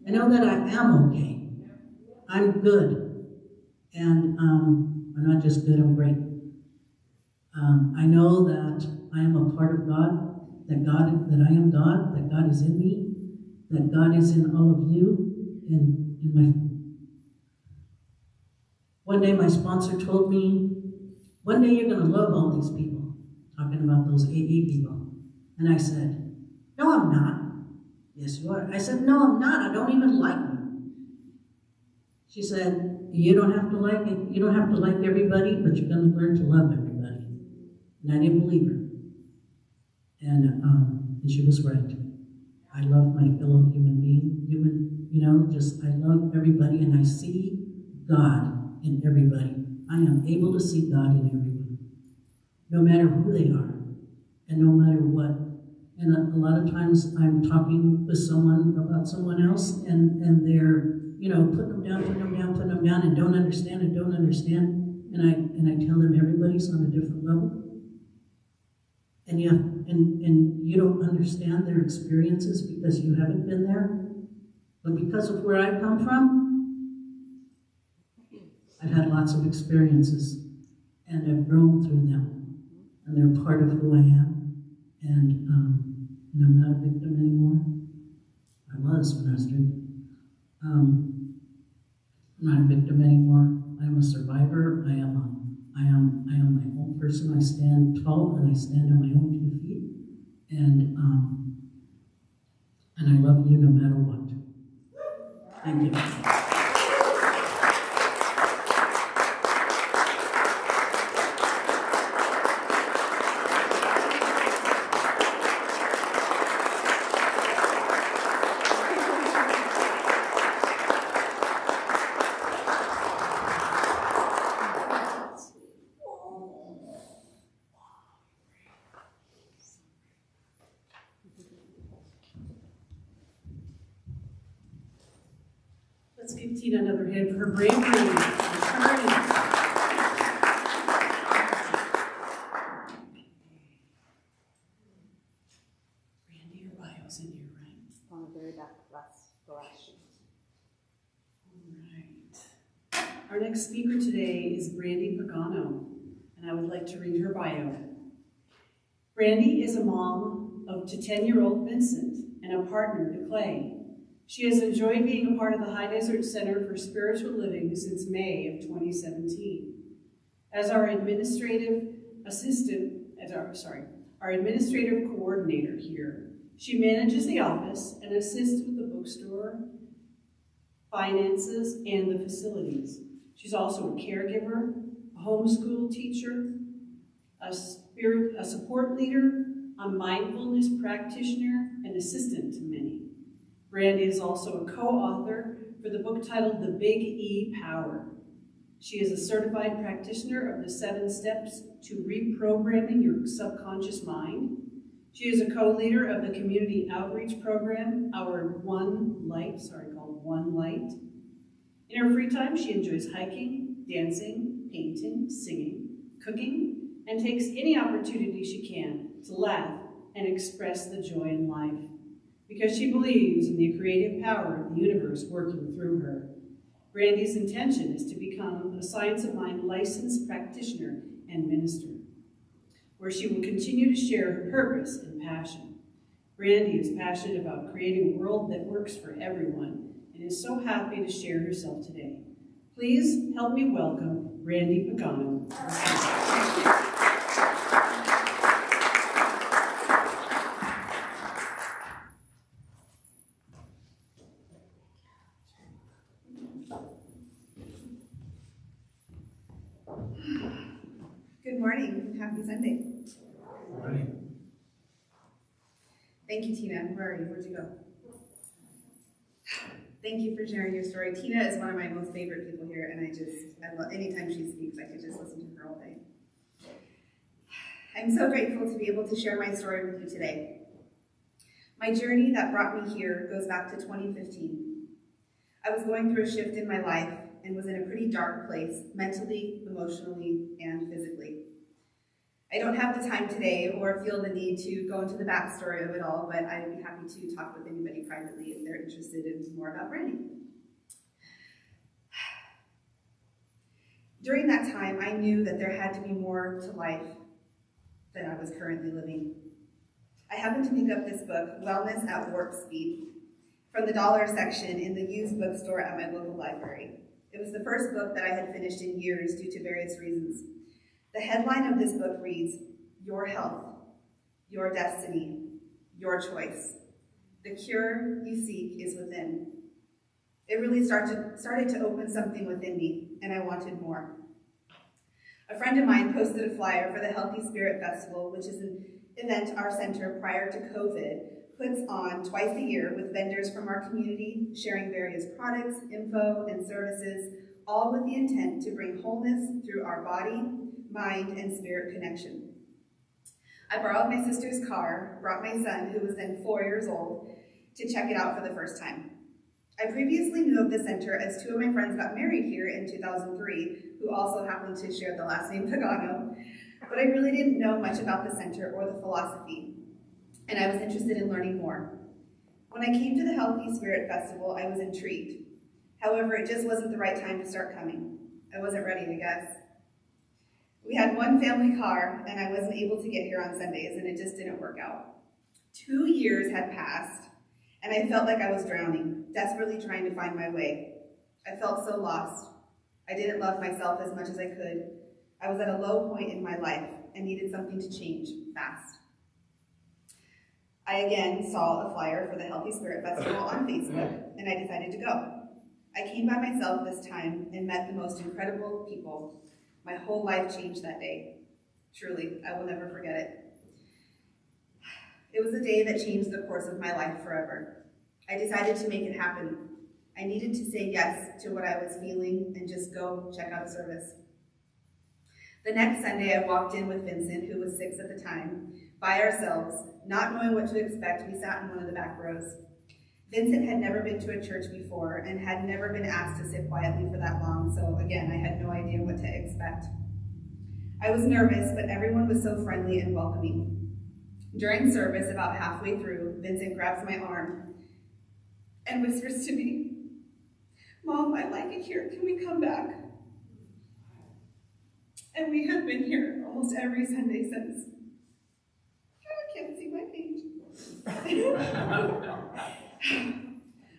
Speaker 6: I know that I am okay. I'm good. And I'm not just good, I'm great. I know that I am a part of God, that I am God, that God is in me, that God is in all of you. One day my sponsor told me, one day you're going to love all these people, talking about those AA people. And I said, no, I'm not. Yes, you are. I said, no, I'm not. I don't even like them. She said, you don't have to like it. You don't have to like everybody, but you're going to learn to love everybody. And I didn't believe her. And she was right. I love my fellow human being, I love everybody, and I see God in everybody. I am able to see God in everyone, no matter who they are, and no matter what. And a lot of times I'm talking with someone about someone else, and they're, putting them down, and don't understand. And I tell them everybody's on a different level. And you don't understand their experiences because you haven't been there. But because of where I come from, I've had lots of experiences, and I've grown through them. And they're part of who I am. And I'm not a victim anymore. I was when I was drinking. I'm not a victim anymore. I'm a survivor. I am my own person. I stand tall and I stand on my own 2 feet. And I love you no matter what. Thank you.
Speaker 3: Let's give Tina another hand for her bravery and courage. Randy, your bio's in here, right?
Speaker 1: On the very back, the last sheet.
Speaker 3: All right. Our next speaker today is Brandy Pagano, and I would like to read her bio. Brandy is a mom to 10-year-old Vincent and a partner to Clay. She has enjoyed being a part of the High Desert Center for Spiritual Living since May of 2017. As our administrative coordinator here, she manages the office and assists with the bookstore, finances, and the facilities. She's also a caregiver, a homeschool teacher, a support leader, a mindfulness practitioner, and assistant to many. Brandy is also a co-author for the book titled The Big E Power. She is a certified practitioner of the 7 steps to reprogramming your subconscious mind. She is a co-leader of the community outreach program, called One Light. In her free time, she enjoys hiking, dancing, painting, singing, cooking, and takes any opportunity she can to laugh and express the joy in life, because she believes in the creative power of the universe working through her. Brandy's intention is to become a Science of Mind licensed practitioner and minister, where she will continue to share her purpose and passion. Brandy is passionate about creating a world that works for everyone and is so happy to share herself today. Please help me welcome Brandy Pagano.
Speaker 1: Good morning and happy Sunday.
Speaker 2: Morning.
Speaker 1: Thank you, Tina. Where are you? Where'd you go? Thank you for sharing your story. Tina is one of my most favorite people here, and I love, anytime she speaks, I could just listen to her all day. I'm so grateful to be able to share my story with you today. My journey that brought me here goes back to 2015. I was going through a shift in my life and was in a pretty dark place, mentally, emotionally, and physically. I don't have the time today or feel the need to go into the backstory of it all, but I'd be happy to talk with anybody privately if they're interested in more about Brandy. During that time, I knew that there had to be more to life than I was currently living. I happened to pick up this book, Wellness at Warp Speed, from the dollar section in the used bookstore at my local library. It was the first book that I had finished in years due to various reasons. The headline of this book reads, Your Health, Your Destiny, Your Choice. The cure you seek is within. It really started to open something within me, and I wanted more. A friend of mine posted a flyer for the Healthy Spirit Festival, which is an event our center prior to COVID puts on twice a year with vendors from our community sharing various products, info, and services, all with the intent to bring wholeness through our body, mind, and spirit connection. I borrowed my sister's car, brought my son, who was then 4 years old, to check it out for the first time. I previously knew of the center as 2 of my friends got married here in 2003, who also happened to share the last name Pagano, but I really didn't know much about the center or the philosophy, and I was interested in learning more. When I came to the Healthy Spirit Festival, I was intrigued. However, it just wasn't the right time to start coming. I wasn't ready, I guess. We had one family car, and I wasn't able to get here on Sundays, and it just didn't work out. 2 years had passed, and I felt like I was drowning, desperately trying to find my way. I felt so lost. I didn't love myself as much as I could. I was at a low point in my life and needed something to change fast. I again saw a flyer for the Healthy Spirit Festival on Facebook, and I decided to go. I came by myself this time and met the most incredible people. My whole life changed that day. Truly, I will never forget it. It was a day that changed the course of my life forever. I decided to make it happen. I needed to say yes to what I was feeling and just go check out a service. The next Sunday, I walked in with Vincent, who was 6 at the time, by ourselves, not knowing what to expect. We sat in one of the back rows. Vincent had never been to a church before and had never been asked to sit quietly for that long, so again, I had no idea what to expect. I was nervous, but everyone was so friendly and welcoming. During service, about halfway through, Vincent grabs my arm and whispers to me, "Mom, I like it here. Can we come back?" And we have been here almost every Sunday since. I can't see my page.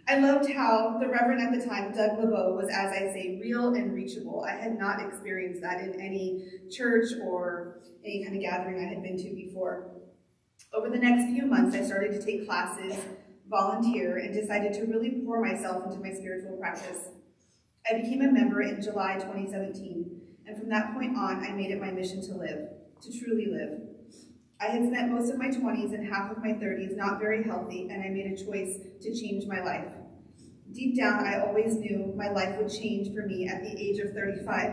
Speaker 1: I loved how the Reverend at the time, Doug LeBeau, was, as I say, real and reachable. I had not experienced that in any church or any kind of gathering I had been to before. Over the next few months, I started to take classes, volunteer, and decided to really pour myself into my spiritual practice. I became a member in July 2017, and from that point on, I made it my mission to live, to truly live. I had spent most of my 20s and half of my 30s not very healthy, and I made a choice to change my life. Deep down, I always knew my life would change for me at the age of 35.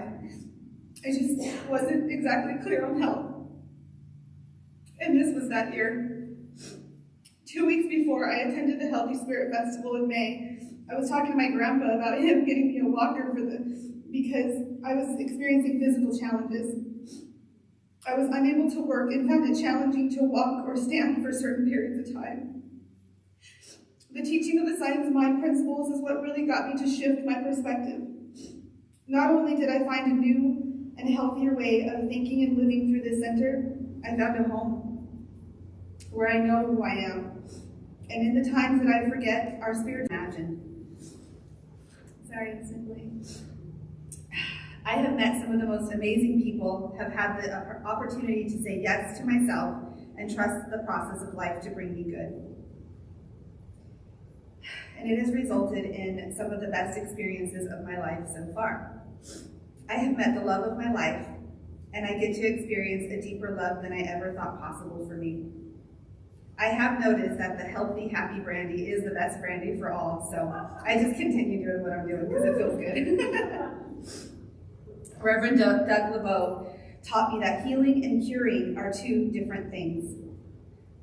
Speaker 1: I just wasn't exactly clear on how. And this was that year. 2 weeks before I attended the Healthy Spirit Festival in May, I was talking to my grandpa about him getting me a walker because I was experiencing physical challenges. I was unable to work and found it challenging to walk or stand for certain periods of time. The teaching of the science of mind principles is what really got me to shift my perspective. Not only did I find a new and healthier way of thinking and living through this center, I found a home where I know who I am. And in the times that I forget, our spirit imagine. Sorry, simply. I have met some of the most amazing people, have had the opportunity to say yes to myself and trust the process of life to bring me good. And it has resulted in some of the best experiences of my life so far. I have met the love of my life, and I get to experience a deeper love than I ever thought possible for me. I have noticed that the healthy, happy brandy is the best brandy for all, so I just continue doing what I'm doing because it feels good. Reverend Doug LeBeau taught me that healing and curing are two different things.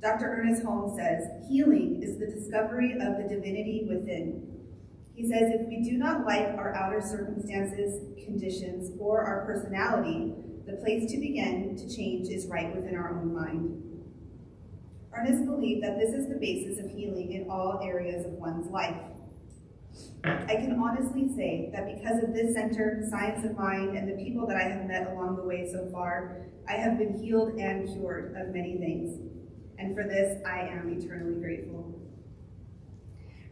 Speaker 1: Dr. Ernest Holmes says, healing is the discovery of the divinity within. He says, if we do not like our outer circumstances, conditions, or our personality, the place to begin to change is right within our own mind. Ernest believed that this is the basis of healing in all areas of one's life. I can honestly say that because of this center, Science of Mind, and the people that I have met along the way so far, I have been healed and cured of many things. And for this, I am eternally grateful.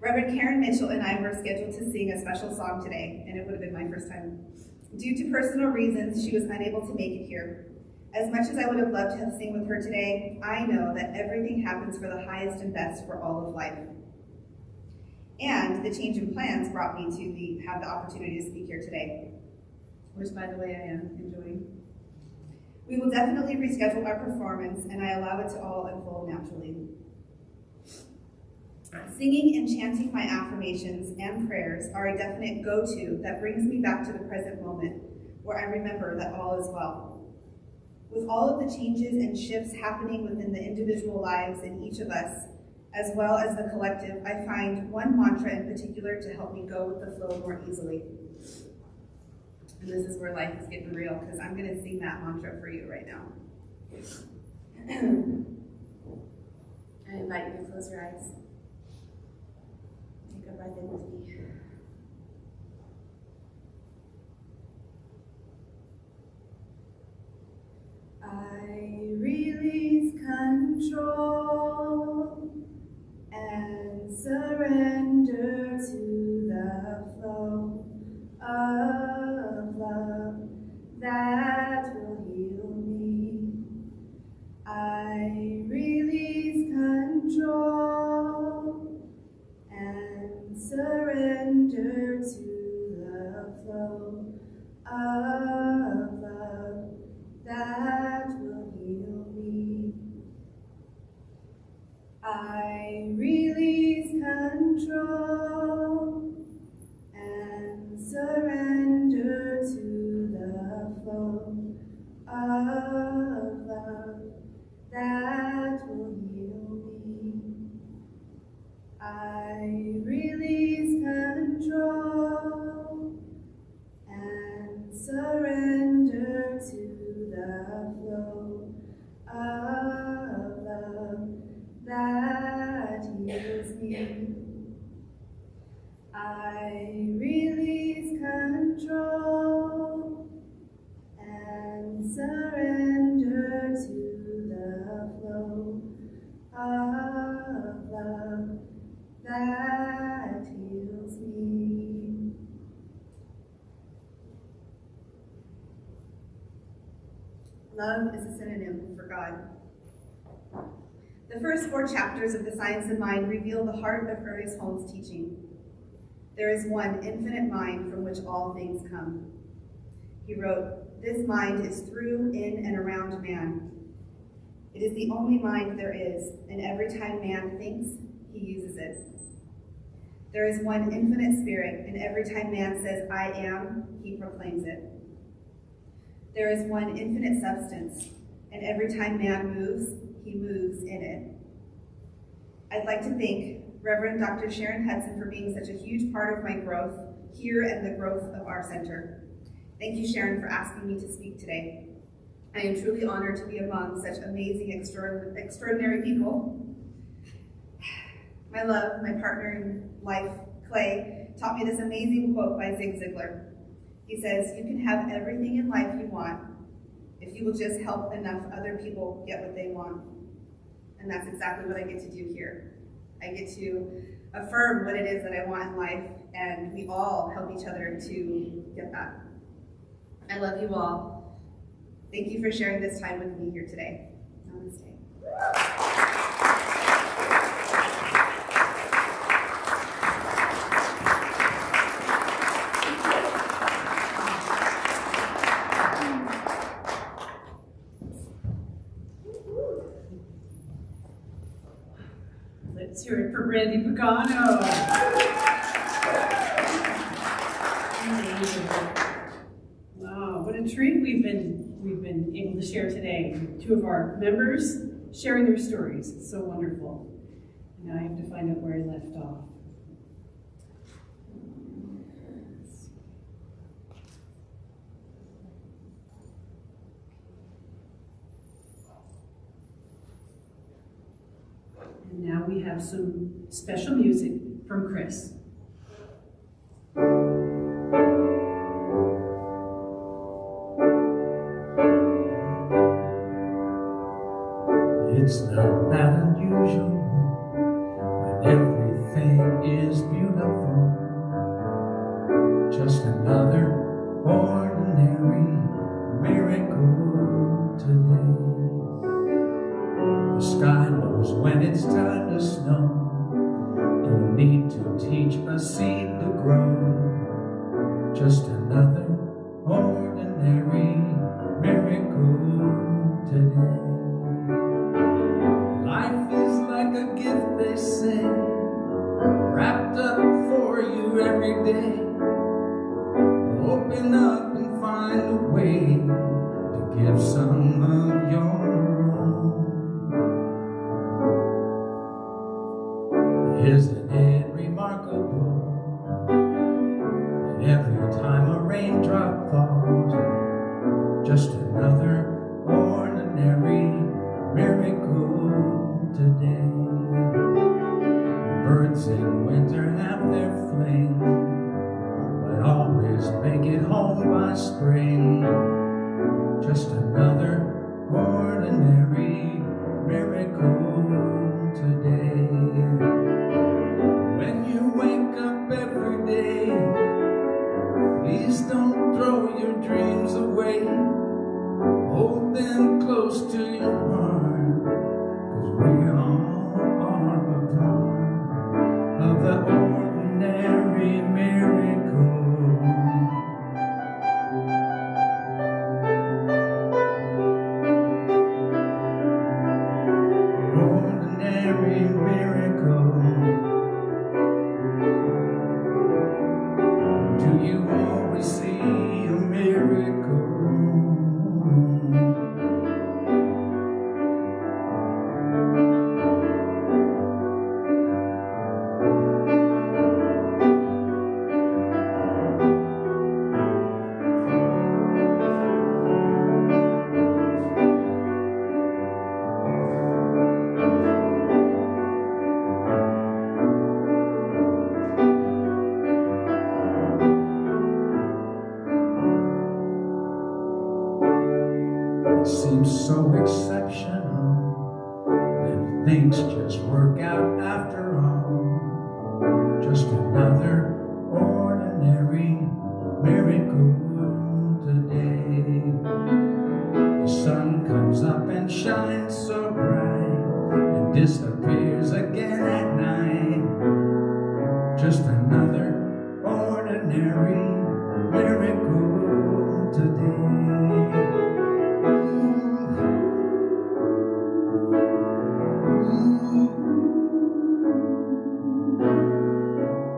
Speaker 1: Reverend Karen Mitchell and I were scheduled to sing a special song today, and it would have been my first time. Due to personal reasons, she was unable to make it here. As much as I would have loved to have sung with her today, I know that everything happens for the highest and best for all of life. And the change in plans brought me to have the opportunity to speak here today, which, by the way, I am enjoying. We will definitely reschedule our performance, and I allow it to all unfold naturally. Singing and chanting my affirmations and prayers are a definite go-to that brings me back to the present moment, where I remember that all is well. With all of the changes and shifts happening within the individual lives in each of us, as well as the collective, I find one mantra in particular to help me go with the flow more easily. And this is where life is getting real, because I'm going to sing that mantra for you right now. I invite you to close your eyes. Take a breath in with me. I release control and surrender to the flow of love that will heal me. I release control and surrender to the flow of love that will heal me. I release control and surrender to the flow of love that will heal me. I release control and surrender to the flow of love that heals me. I release control and surrender to the flow of love that heals me. Love is a synonym for God. The first 4 chapters of The Science of Mind reveal the heart of Ernest Holmes' teaching. There is one infinite mind from which all things come. He wrote, "This mind is through, in, and around man. It is the only mind there is, and every time man thinks, he uses it. There is one infinite spirit, and every time man says, 'I am,' he proclaims it. There is one infinite substance, and every time man moves, he moves in it." I'd like to thank Reverend Dr. Sharon Hudson for being such a huge part of my growth here and the growth of our center. Thank you, Sharon, for asking me to speak today. I am truly honored to be among such amazing, extraordinary people. My love, my partner in life, Clay, taught me this amazing quote by Zig Ziglar. He says, "You can have everything in life you want if you will just help enough other people get what they want." And that's exactly what I get to do here. I get to affirm what it is that I want in life, and we all help each other to get that. I love you all. Thank you for sharing this time with me here today. Namaste.
Speaker 3: Let's hear it for Brandy Pagano. Wow, what a treat we've been able to share today. 2 of our members sharing their stories. It's so wonderful. Now I have to find out where I left off. And now we have some special music from Chris.
Speaker 2: It's not that unusual when everything is beautiful. Just another ordinary miracle today. The sky knows when it's time to snow. Don't need to teach a seed to grow. Just another ordinary miracle today. Life is like a gift, they say, wrapped up for you every day. Open up and find a way to give some of your own. Isn't it remarkable that every time a raindrop falls, just another ordinary miracle today. Birds in winter have their fling, but always make it home by spring. Just another ordinary miracle today. When you wake up every day, please don't throw your dreams away. Hold them close to your heart, 'cause we all are a part of the ordinary miracle. Ordinary miracle.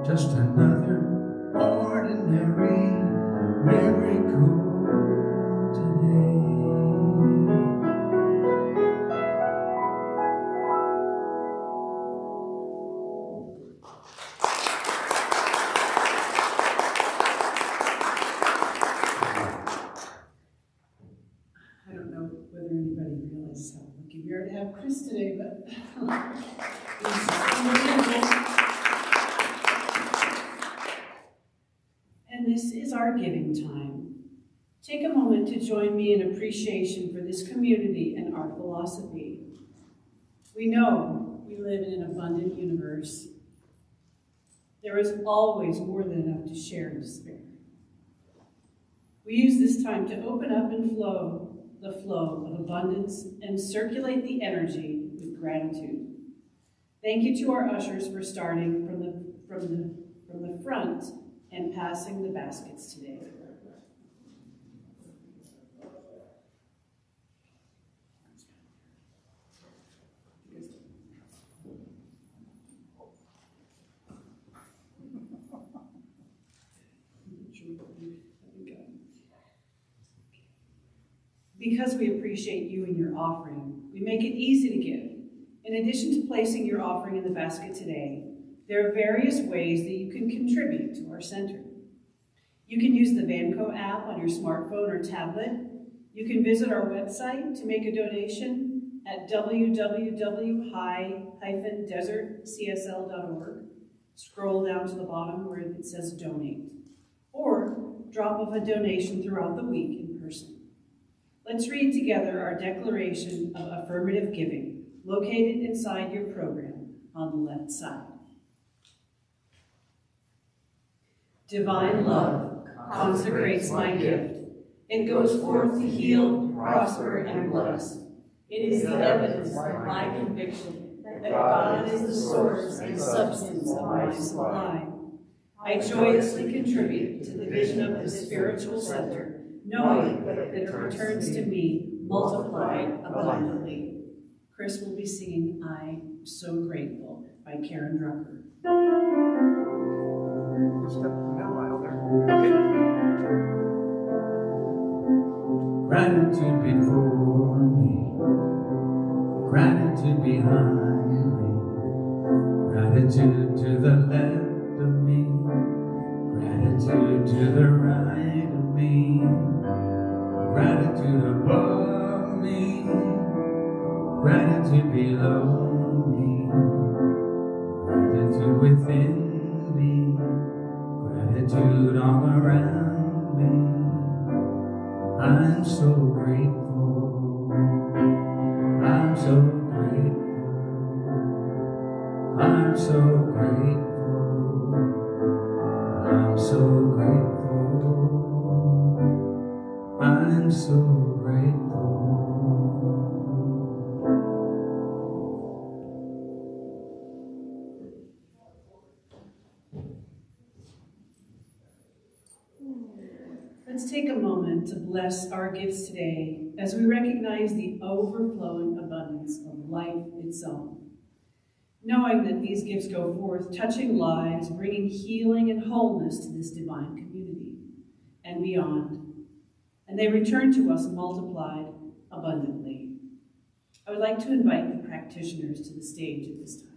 Speaker 2: just another ordinary miracle today.
Speaker 3: I don't know whether anybody realizes how lucky we are to have Chris today, but and this is our giving time. Take a moment to join me in appreciation for this community and our philosophy. We know we live in an abundant universe. There is always more than enough to share and to spare. We use this time to open up and the flow of abundance and circulate the energy with gratitude. Thank you to our ushers for starting from the front and passing the baskets today. Because we appreciate you and your offering, we make it easy to give. In addition to placing your offering in the basket today, there are various ways that you can contribute to our center. You can use the Vanco app on your smartphone or tablet. You can visit our website to make a donation at www.high-desertcsl.org. Scroll down to the bottom where it says donate. Or drop off a donation throughout the week in person. Let's read together our declaration of affirmative giving, located inside your program on the left side. Divine love consecrates my gift. It goes forth to heal, prosper, and bless. It is the evidence of my conviction that God is the source and substance of my supply. I joyously contribute to the vision of the spiritual center, knowing that it returns to me multiplied abundantly. Chris will be singing I'm So Grateful by Karen Drucker.
Speaker 5: Step in the middle aisle there.
Speaker 2: Gratitude before me, gratitude behind me, gratitude to the left of me, gratitude to the right of me, gratitude above me, gratitude below me, gratitude within me, gratitude all around me. I'm so grateful, I'm so grateful, I'm so grateful, I'm so grateful, I'm so grateful.
Speaker 3: Let's take a moment to bless our gifts today as we recognize the overflowing abundance of life itself. Knowing that these gifts go forth, touching lives, bringing healing and wholeness to this divine community and beyond. And they return to us multiplied abundantly. I would like to invite the practitioners to the stage at this time.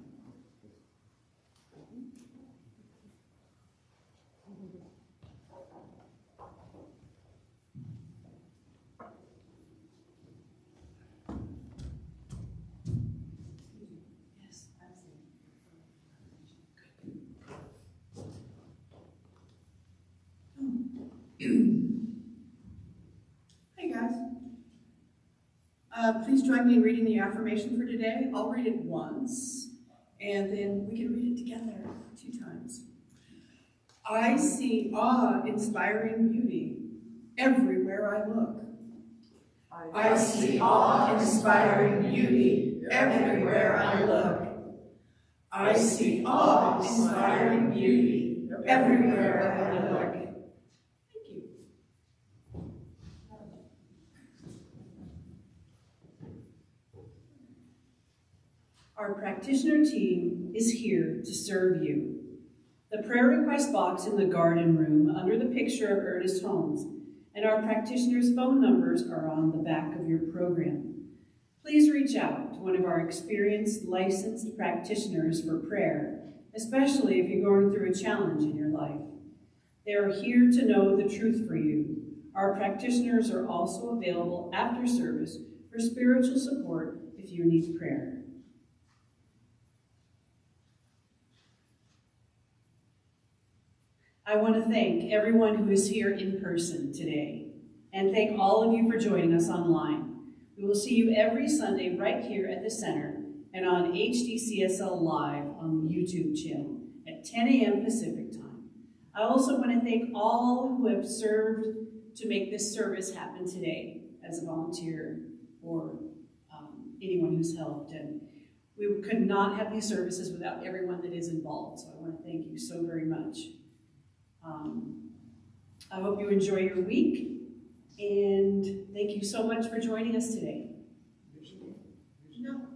Speaker 7: Hey guys. Please join me in reading the affirmation for today. I'll read it once, and then we can read it together 2 times. I see awe-inspiring beauty everywhere I look. I see awe-inspiring beauty everywhere I look. I see awe-inspiring beauty everywhere I look. Thank you.
Speaker 3: Our practitioner team is here to serve you. The prayer request box in the garden room under the picture of Ernest Holmes, and our practitioners' phone numbers are on the back of your program. Please reach out to one of our experienced, licensed practitioners for prayer, especially if you're going through a challenge in your life. They are here to know the truth for you. Our practitioners are also available after service for spiritual support if you need prayer. I want to thank everyone who is here in person today, and thank all of you for joining us online. We will see you every Sunday right here at the center and on HDCSL Live on the YouTube channel at 10 a.m. Pacific time. I also want to thank all who have served to make this service happen today as a volunteer or anyone who's helped. And we could not have these services without everyone that is involved, so I want to thank you so very much. I hope you enjoy your week, and thank you so much for joining us today.
Speaker 1: No.